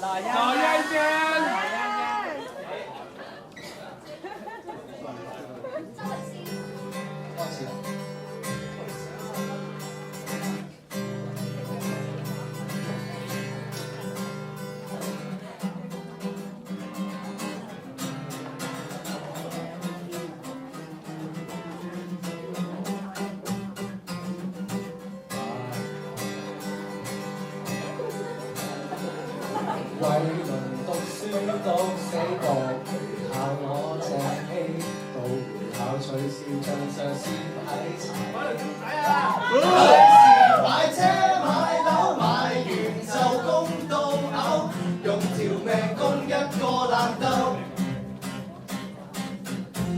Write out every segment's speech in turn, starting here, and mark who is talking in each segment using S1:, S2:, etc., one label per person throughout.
S1: 羅欣欣。
S2: 為論讀書讀死過，靠我隻戲到回考取消，將上司喺隨時買車買樓買完就供到嘔，用條命供一個爛豆。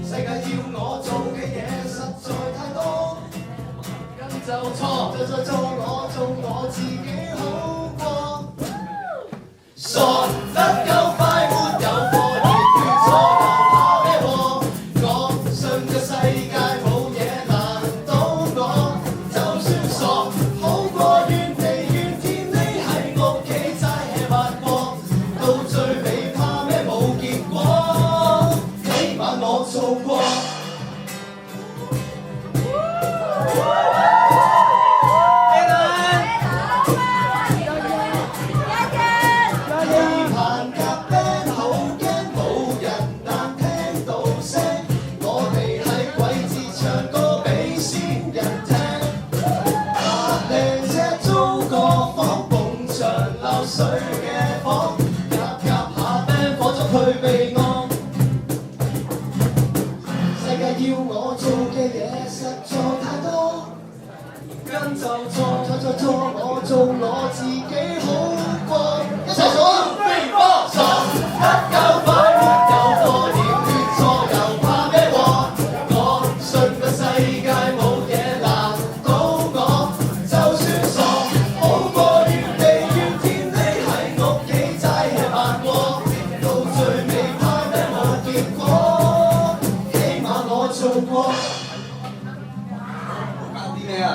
S2: 世界要我做嘅嘢實在太多，跟就錯，再做我做我自己好過。傻得夠快，沒有課業缺錯，又怕咩禍？我信個世界冇嘢難倒我，就算傻，好過原地原天匿喺屋企齋 hea 八過，到最尾怕咩冇結果，起碼我做過。水嘅房，夾下 band 火燭去備案。世界要我做嘅嘢實在太多，跟就錯，我做我自己好過。一齊做啊！飛波傻得夠快，沒有課業缺錯，又怕咩禍？我信個世界冇嘢難倒我，就算傻，好過原地原天。做過啲咩啊？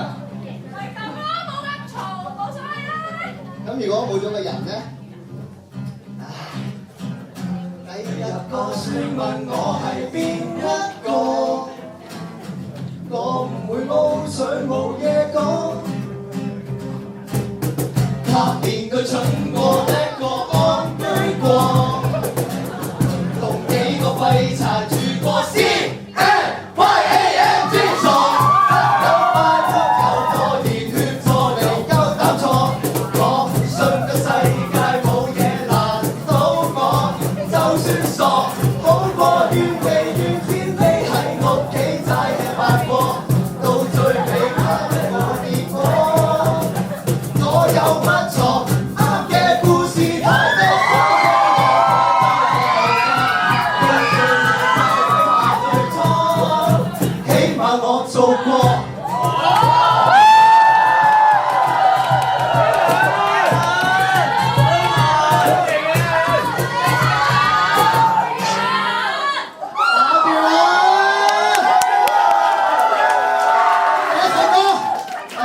S3: 係咁咯，冇咁嘈，冇所謂啦。
S2: 咁如果冇咗個人咧？第一個先問我係邊一個，我唔會冇嘴冇嘢講，拍電佢蠢過叻過安居過，同幾個廢柴住過先。我做過。